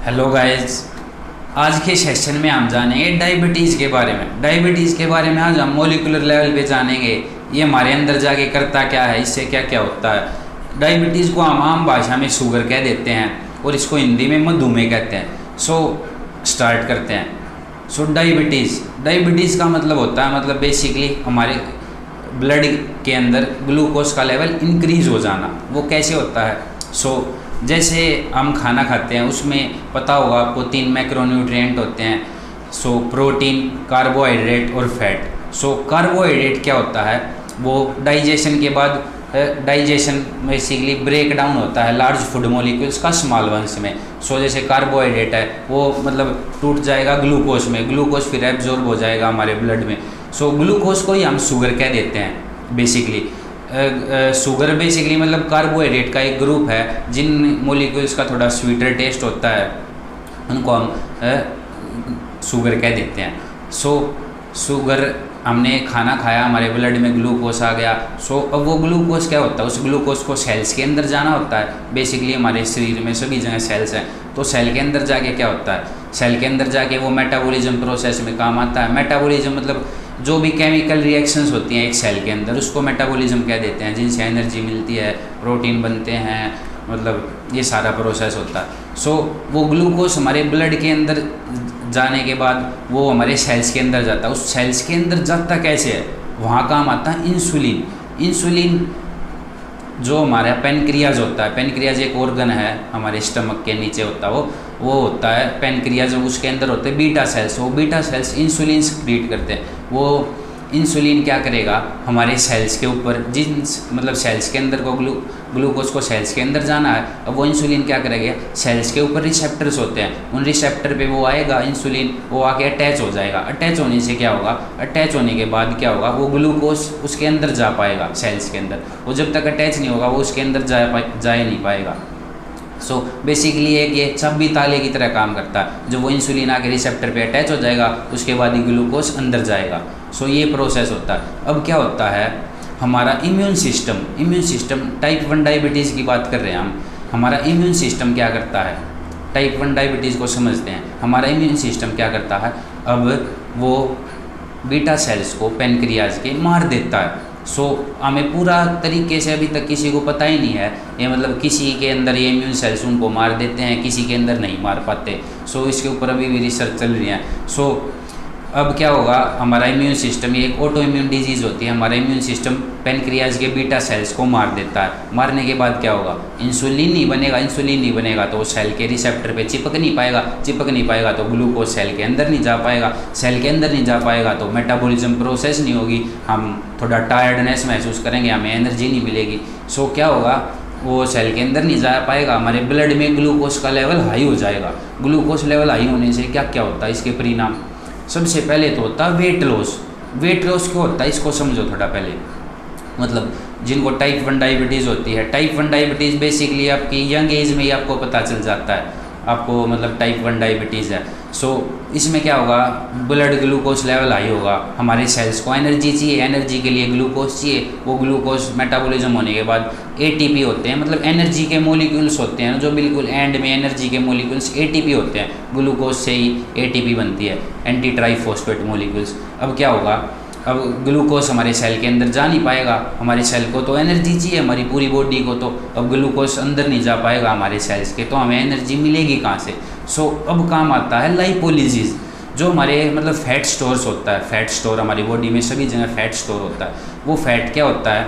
Hello guys, आज के session में हम जानेंगे डायबिटीज़ के बारे में। डायबिटीज़ के बारे में आज हम मोलिकुलर लेवल पे जानेंगे, ये हमारे अंदर जाके करता क्या है, इससे क्या क्या होता है। डायबिटीज़ को हम आम भाषा में शुगर कह देते हैं और इसको हिंदी में मधुमेह कहते हैं। स्टार्ट करते हैं। डायबिटीज़ का मतलब होता है, मतलब बेसिकली हमारे ब्लड के अंदर ग्लूकोज का लेवल इंक्रीज़ हो जाना। वो कैसे होता है? जैसे हम खाना खाते हैं, उसमें पता होगा आपको 3 मैक्रोन्यूट्रिएंट होते हैं। प्रोटीन, कार्बोहाइड्रेट और फैट। कार्बोहाइड्रेट क्या होता है, वो डाइजेशन के बाद डाइजेशन बेसिकली ब्रेक डाउन होता है लार्ज फूड मॉलिक्यूल्स का स्मॉल वंस में। जैसे कार्बोहाइड्रेट है वो मतलब टूट जाएगा ग्लूकोज में, ग्लूकोज फिर एब्जॉर्ब हो जाएगा हमारे ब्लड में। ग्लूकोज को ही हम शुगर कह देते हैं बेसिकली। शुगर बेसिकली मतलब कार्बोहाइड्रेट का एक ग्रुप है जिन मॉलिक्यूल्स का थोड़ा स्वीटर टेस्ट होता है, उनको हम शुगर कह देते हैं। शुगर, हमने खाना खाया, हमारे ब्लड में ग्लूकोज आ गया। अब वो ग्लूकोज क्या होता है, उस ग्लूकोज को सेल्स के अंदर जाना होता है। बेसिकली हमारे शरीर में सभी जगह सेल्स हैं, तो सेल के अंदर जाके क्या होता है, सेल के अंदर जाके वो मेटाबॉलिज्म प्रोसेस में काम आता है। मेटाबॉलिज्म मतलब जो भी केमिकल रिएक्शंस होती हैं एक सेल के अंदर, उसको मेटाबॉलिज्म कह देते हैं, जिनसे एनर्जी मिलती है, प्रोटीन बनते हैं, मतलब ये सारा प्रोसेस होता है। वो ग्लूकोज हमारे ब्लड के अंदर जाने के बाद वो हमारे सेल्स के अंदर जाता है। उस सेल्स के अंदर जाता कैसे है, वहाँ काम आता है इंसुलिन जो हमारा पेनक्रियाज होता है। पेनक्रियाज एक ऑर्गन है हमारे स्टमक के नीचे होता है, वो होता है पेनक्रियाज। उसके अंदर होते हैं बीटा सेल्स। वो बीटा सेल्स इंसुलिन क्रिएट करते हैं। वो इंसुलिन क्या करेगा, हमारे सेल्स के ऊपर मतलब सेल्स के अंदर को ग्लूकोज को सेल्स के अंदर जाना है। अब वो इंसुलिन क्या करेगा, सेल्स के ऊपर रिसेप्टर्स होते हैं, उन रिसेप्टर पे वो आएगा इंसुलिन, वो आके अटैच हो जाएगा। अटैच होने से क्या होगा, अटैच होने के बाद क्या होगा, वो ग्लूकोज उसके अंदर जा पाएगा सेल्स के अंदर। वो जब तक अटैच नहीं होगा वो उसके अंदर जा नहीं पाएगा। बेसिकली एक ये चाबी ताले की तरह काम करता है। जब वो इंसुलिन आके रिसेप्टर पे अटैच हो जाएगा उसके बाद ही ग्लूकोज अंदर जाएगा। ये प्रोसेस होता है। अब क्या होता है, हमारा इम्यून सिस्टम टाइप 1 डायबिटीज़ की बात कर रहे हैं हम। हमारा इम्यून सिस्टम क्या करता है, टाइप 1 डायबिटीज़ को समझते हैं। हमारा इम्यून सिस्टम क्या करता है, अब वो बीटा सेल्स को पेनक्रियाज के मार देता है। हमें पूरा तरीके से अभी तक किसी को पता ही नहीं है, ये मतलब किसी के अंदर ये इम्यून सेल्स उनको मार देते हैं, किसी के अंदर नहीं मार पाते। इसके ऊपर अभी भी रिसर्च चल रही है। अब क्या होगा, हमारा इम्यून सिस्टम, ये एक ऑटो इम्यून डिजीज़ होती है, हमारा इम्यून सिस्टम पेनक्रियाज के बीटा सेल्स को मार देता है। मारने के बाद क्या होगा, इंसुलिन नहीं बनेगा तो वो सेल के रिसेप्टर पे चिपक नहीं पाएगा तो ग्लूकोज सेल के अंदर नहीं जा पाएगा, तो मेटाबॉलिज्म प्रोसेस नहीं होगी, हम थोड़ा टायर्डनेस महसूस करेंगे, हमें एनर्जी नहीं मिलेगी। क्या होगा, वो सेल के अंदर नहीं जा पाएगा, हमारे ब्लड में ग्लूकोज का लेवल हाई हो जाएगा। ग्लूकोज लेवल हाई होने से क्या क्या होता है, इसके परिणाम सबसे पहले तो होता है वेट लॉस क्यों होता है, इसको समझो थोड़ा पहले। मतलब जिनको टाइप 1 डायबिटीज़ होती है, टाइप 1 डायबिटीज़ बेसिकली आपकी यंग एज में ही आपको पता चल जाता है आपको मतलब टाइप 1 डायबिटीज़ है। इसमें क्या होगा, ब्लड ग्लूकोज लेवल हाई होगा, हमारे सेल्स को एनर्जी चाहिए, एनर्जी के लिए ग्लूकोज चाहिए। वो ग्लूकोज मेटाबॉलिज्म होने के बाद एटीपी होते हैं, मतलब एनर्जी के मॉलिक्यूल्स होते हैं जो बिल्कुल एंड में एनर्जी के मॉलिक्यूल्स एटीपी होते हैं। ग्लूकोज से ही एटीपी बनती है, एंटी ट्राइफॉस्फेट मॉलिक्यूल्स। अब क्या होगा, अब ग्लूकोज हमारे सेल के अंदर जा नहीं पाएगा, हमारे सेल को तो एनर्जी चाहिए, हमारी पूरी बॉडी को, तो अब ग्लूकोज अंदर नहीं जा पाएगा हमारे सेल्स के, तो हमें एनर्जी मिलेगी कहाँ से। अब काम आता है लाइपोलिसिस, जो हमारे मतलब फैट स्टोर्स होता है। फैट स्टोर हमारी बॉडी में सभी जगह फैट स्टोर होता है। वो फैट क्या होता है,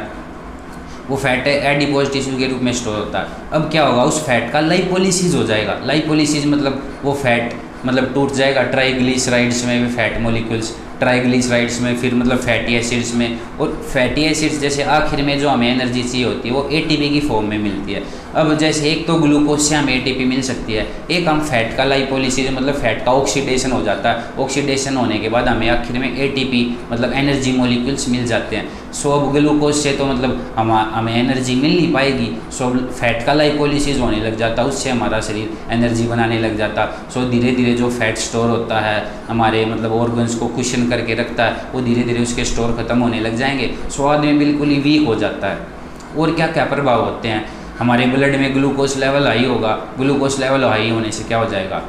वो फैट एडिपोज टिश्यू के रूप में स्टोर होता है। अब क्या होगा, उस फैट का लाइपोलिसिस हो जाएगा। लाइपोलिसिस मतलब वो फैट मतलब टूट जाएगा ट्राइग्लिसराइड्स में, फैट मॉलिक्यूल्स ट्राइग्लिसराइड्स में, फिर मतलब फैटी एसिड्स में। और फैटी एसिड्स जैसे आखिर में जो हमें एनर्जी चाहिए होती है वो एटीपी की फॉर्म में मिलती है। अब जैसे एक तो ग्लूकोज से हमें एटीपी मिल सकती है, एक हम फैट का लाइपोलिसिस मतलब फैट का ऑक्सीडेशन हो जाता है। ऑक्सीडेशन होने के बाद हमें आखिर में एटीपी मतलब एनर्जी मॉलिक्यूल्स मिल जाते हैं। अब ग्लूकोज से तो मतलब हमें एनर्जी मिल नहीं पाएगी। फैट का लाइपोलिसिस होने लग जाता, उससे हमारा शरीर एनर्जी बनाने लग जाता। धीरे धीरे जो फैट स्टोर होता है हमारे मतलब ऑर्गन्स को कुशन करके रखता है, वो धीरे धीरे उसके स्टोर खत्म होने लग जाएंगे। आदमी बिल्कुल ही वीक हो जाता है। और क्या क्या प्रभाव होते हैं, हमारे ब्लड में ग्लूकोज लेवल हाई होगा, ग्लूकोज लेवल हाई होने से क्या हो जाएगा,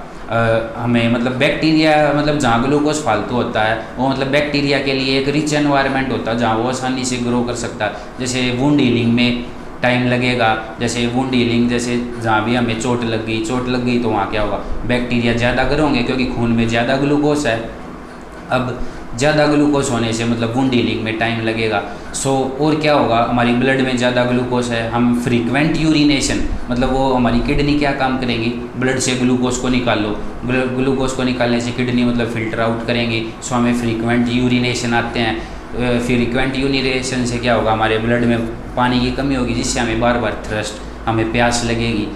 हमें मतलब बैक्टीरिया, मतलब जहाँ ग्लूकोज फालतू होता है वो मतलब बैक्टीरिया के लिए एक रिच एनवायरनमेंट होता है जहाँ वो आसानी से ग्रो कर सकता है। जैसे वुंड हीलिंग में टाइम लगेगा, जैसे वुंड हीलिंग, जैसे जहाँ भी हमें चोट लग गई तो वहाँ क्या होगा, बैक्टीरिया ज़्यादा ग्रो होंगे क्योंकि खून में ज़्यादा ग्लूकोज है। अब ज़्यादा ग्लूकोज होने से मतलब वुंड हीलिंग में टाइम लगेगा। और क्या होगा, हमारी ब्लड में ज़्यादा ग्लूकोज है, हम फ्रीक्वेंट यूरिनेशन, मतलब वो हमारी किडनी क्या काम करेंगी, ब्लड से ग्लूकोज को निकालो, ग्लूकोज को निकालने से किडनी मतलब फ़िल्टर आउट करेंगी। हमें फ्रीक्वेंट यूरिनेशन आते हैं। फ्रीक्वेंट यूरिनेशन से क्या होगा, हमारे ब्लड में पानी की कमी होगी जिससे हमें बार बार थ्रस्ट, हमें प्यास लगेगी।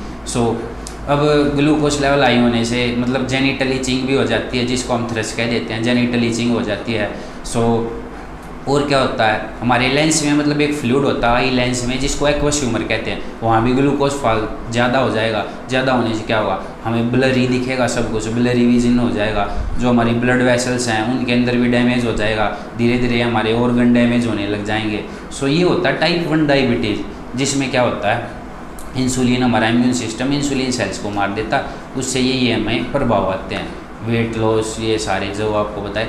अब ग्लूकोज लेवल हाई होने से मतलब जेनिटल इचिंग भी हो जाती है, जिसको हम थ्रस्ट कह देते हैं, जेनिटल इचिंग हो जाती है। और क्या होता है, हमारे लेंस में मतलब एक फ्लूइड होता है आई लेंस में जिसको एक्वस ह्यूमर कहते हैं, वहाँ भी ग्लूकोज फॉल ज़्यादा हो जाएगा। ज़्यादा होने से क्या होगा, हमें ब्लरी दिखेगा, सब कुछ ब्लरी विजन हो जाएगा। जो हमारी ब्लड वेसल्स हैं उनके अंदर भी डैमेज हो जाएगा, धीरे धीरे हमारे ऑर्गन डैमेज होने लग जाएंगे। ये होता है टाइप 1 डायबिटीज़, जिसमें क्या होता है, इंसुलिन, हमारा इम्यून सिस्टम इंसुलिन सेल्स को मार देता, उससे ये हमें प्रभाव आते हैं, वेट लॉस, ये सारे जो आपको बताए।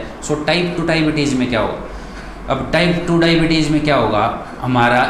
टाइप 2 डायबिटीज़ में क्या होगा, अब टाइप 2 डायबिटीज़ में क्या होगा, हमारा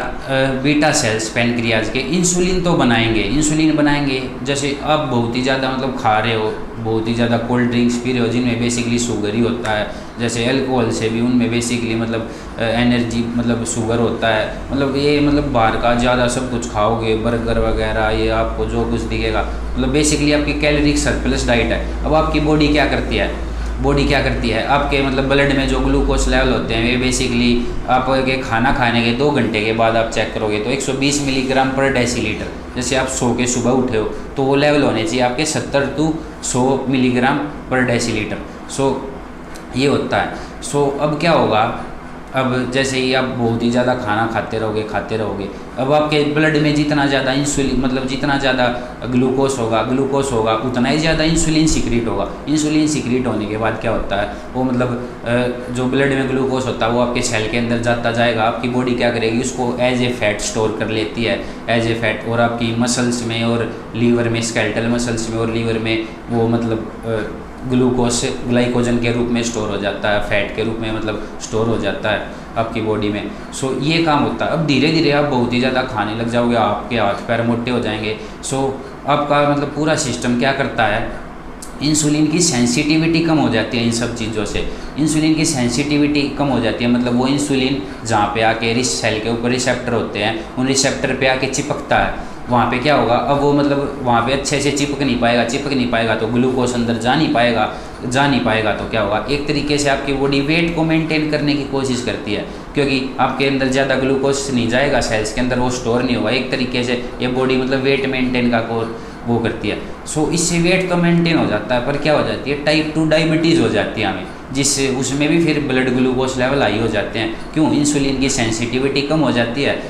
बीटा सेल्स पैनक्रियाज के इंसुलिन तो बनाएंगे। जैसे आप बहुत ही ज़्यादा मतलब खा रहे हो, बहुत ही ज़्यादा कोल्ड ड्रिंक्स पी रहे हो जिनमें बेसिकली शुगर ही होता है, जैसे अल्कोहल से भी उनमें बेसिकली मतलब एनर्जी मतलब शुगर होता है। मतलब ये मतलब बाहर का ज़्यादा सब कुछ खाओगे, बर्गर वगैरह, ये आपको जो कुछ दिखेगा मतलब बेसिकली आपकी कैलोरी सरप्लस डाइट है। अब आपकी बॉडी क्या करती है, आपके मतलब ब्लड में जो ग्लूकोज लेवल होते हैं वे बेसिकली आपके खाना खाने के 2 घंटे के बाद आप चेक करोगे तो 120 मिलीग्राम पर डेसीलीटर, जैसे आप सो के सुबह उठे हो तो वो लेवल होने चाहिए आपके 70 to 100 मिलीग्राम पर डेसीलीटर। ये होता है। अब क्या होगा, अब जैसे ही आप बहुत ही ज़्यादा खाना खाते रहोगे, अब आपके ब्लड में जितना ज़्यादा इंसुलिन मतलब जितना ज़्यादा ग्लूकोज होगा उतना ही ज़्यादा इंसुलिन सीक्रेट होगा। इंसुलिन सीक्रेट होने के बाद क्या होता है, वो मतलब जो ब्लड में ग्लूकोज होता है वो आपके सेल के अंदर जाता जाएगा। आपकी बॉडी क्या करेगी, उसको एज ए फैट स्टोर कर लेती है, एज ए फैट, और आपकी मसल्स में और लीवर में, स्केलेटल मसल्स में और लीवर में वो मतलब ग्लूकोज ग्लाइकोजन के रूप में स्टोर हो जाता है, फैट के रूप में मतलब स्टोर हो जाता है आपकी बॉडी में। ये काम होता है। अब धीरे धीरे आप बहुत ही ज़्यादा खाने लग जाओगे, आपके हाथ पैर मोटे हो जाएंगे। आपका मतलब पूरा सिस्टम क्या करता है, इंसुलिन की सेंसिटिविटी कम हो जाती है। इन सब चीज़ों से इंसुलिन की सेंसिटिविटी कम हो जाती है, मतलब वो इंसुलिन जहाँ पे आके सेल के ऊपर रिसेप्टर होते हैं, उन रिसेप्टर पे आके चिपकता है। वहाँ पे क्या होगा, अब वो मतलब वहाँ पे अच्छे से चिपक नहीं पाएगा तो ग्लूकोज अंदर जा नहीं पाएगा तो क्या होगा, एक तरीके से आपकी बॉडी वेट को मेंटेन करने की कोशिश करती है, क्योंकि आपके अंदर ज़्यादा ग्लूकोज नहीं जाएगा, सेल्स के अंदर वो स्टोर नहीं होगा। एक तरीके से ये बॉडी मतलब वेट मेंटेन का वो करती है। इससे वेट तो मेंटेन हो जाता है, पर क्या हो जाती है, टाइप 2 डायबिटीज़ हो जाती है हमें, जिससे उसमें भी फिर ब्लड ग्लूकोज लेवल हाई हो जाते हैं। क्यों, इंसुलिन की सेंसिटिविटी कम हो जाती है।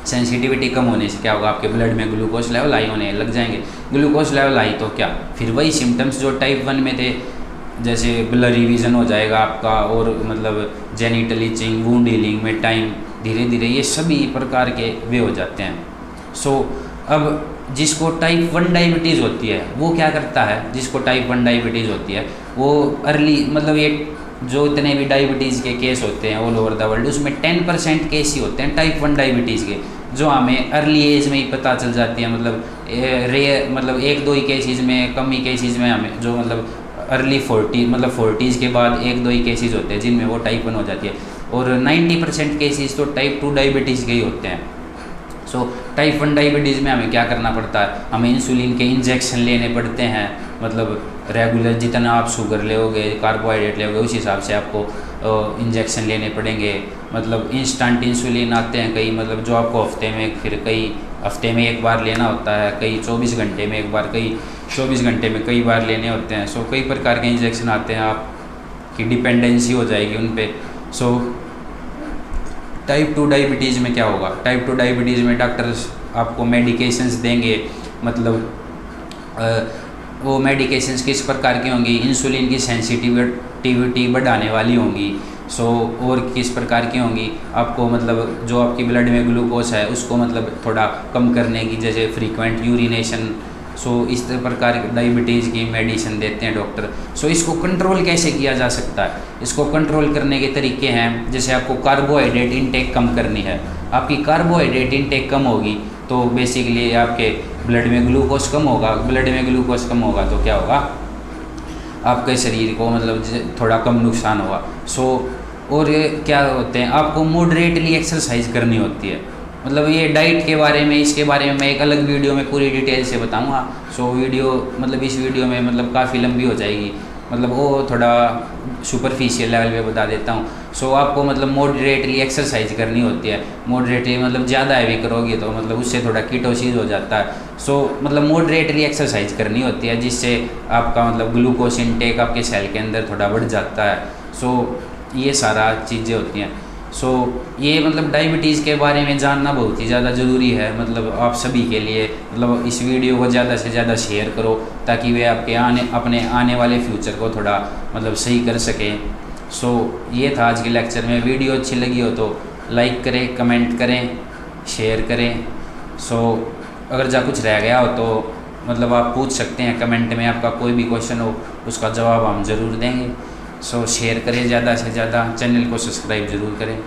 सेंसिटिविटी कम होने से क्या होगा, आपके ब्लड में ग्लूकोज लेवल हाई होने लग जाएंगे। ग्लूकोज लेवल हाई तो क्या, फिर वही सिम्टम्स जो टाइप 1 में थे, जैसे ब्लरी विजन हो जाएगा आपका, और मतलब जेनिटल इचिंग, वुंड हीलिंग में टाइम, धीरे धीरे ये सभी प्रकार के वे हो जाते हैं। अब जिसको टाइप 1 डायबिटीज़ होती है वो क्या करता है, जिसको टाइप 1 डायबिटीज़ होती है वो अर्ली मतलब ये जो इतने भी डायबिटीज़ के केस होते हैं ऑल ओवर द वर्ल्ड, उसमें 10% केस ही होते हैं टाइप 1 डायबिटीज़ के, जो हमें अर्ली एज में ही पता चल जाती है। मतलब मतलब 1-2 ही केसेस में, कम ही केसेस में हमें जो मतलब अर्ली 40s के बाद 1-2 ही केसेस होते हैं जिनमें वो टाइप 1 हो जाती है, और 90% केसेस तो टाइप 2 डायबिटीज़ के ही होते हैं। टाइप 1 डायबिटीज़ में हमें क्या करना पड़ता है, हमें इंसुलिन के इंजेक्शन लेने पड़ते हैं, मतलब रेगुलर जितना आप शुगर लोगे, कार्बोहाइड्रेट लोगे, उस हिसाब से आपको इंजेक्शन लेने पड़ेंगे। मतलब इंस्टेंट इंसुलिन आते हैं कई, मतलब जो आपको कई हफ्ते में एक बार लेना होता है, कई 24 घंटे में एक बार, कई 24 घंटे में कई बार लेने होते हैं। कई प्रकार के इंजेक्शन आते हैं, आपकी डिपेंडेंसी हो जाएगी उन पर। टाइप 2 डायबिटीज़ में क्या होगा, टाइप 2 डायबिटीज़ में डॉक्टर्स आपको मेडिकेशंस देंगे, मतलब वो मेडिकेशंस किस प्रकार की होंगी, इंसुलिन की सेंसिटिविटी बढ़ाने वाली होंगी। सो और किस प्रकार की होंगी, आपको मतलब जो आपकी ब्लड में ग्लूकोज है उसको मतलब थोड़ा कम करने की, जैसे फ्रीक्वेंट यूरिनेशन। सो इस प्रकार डायबिटीज़ की मेडिसिन देते हैं डॉक्टर। सो इसको कंट्रोल कैसे किया जा सकता है, इसको कंट्रोल करने के तरीके हैं, जैसे आपको कार्बोहाइड्रेट इनटेक कम करनी है। आपकी कार्बोहाइड्रेट इनटेक कम होगी तो बेसिकली आपके ब्लड में ग्लूकोज कम होगा, ब्लड में ग्लूकोज कम होगा तो क्या होगा, आपके शरीर को मतलब थोड़ा कम नुकसान होगा। सो और ये क्या होते हैं, आपको मॉडरेटली एक्सरसाइज करनी होती है। मतलब ये डाइट के बारे में, इसके बारे में मैं एक अलग वीडियो में पूरी डिटेल से बताऊंगा। सो वीडियो मतलब इस वीडियो में मतलब काफ़ी लंबी हो जाएगी, मतलब वो थोड़ा सुपरफिशियल लेवल पे बता देता हूँ। सो आपको मतलब मॉडरेटली एक्सरसाइज करनी होती है। मॉडरेटली मतलब ज़्यादा हैवी करोगे तो मतलब उससे थोड़ा कीटोसिस हो जाता है। सो मतलब मॉडरेटली एक्सरसाइज करनी होती है, जिससे आपका मतलब ग्लूकोज इनटेक आपके सेल के अंदर थोड़ा बढ़ जाता है। सो ये सारा चीज़ें होती हैं। सो ये मतलब डायबिटीज़ के बारे में जानना बहुत ही ज़्यादा ज़रूरी है, मतलब आप सभी के लिए। मतलब इस वीडियो को ज़्यादा से ज़्यादा शेयर करो ताकि वे आपके अपने आने वाले फ्यूचर को थोड़ा मतलब सही कर सकें। सो ये था आज के लेक्चर में। वीडियो अच्छी लगी हो तो लाइक करें, कमेंट करें, शेयर करें। सो अगर जा कुछ रह गया हो तो मतलब आप पूछ सकते हैं कमेंट में, आपका कोई भी क्वेश्चन हो उसका जवाब हम ज़रूर देंगे। सो शेयर करें ज़्यादा से ज़्यादा, चैनल को सब्सक्राइब ज़रूर करें।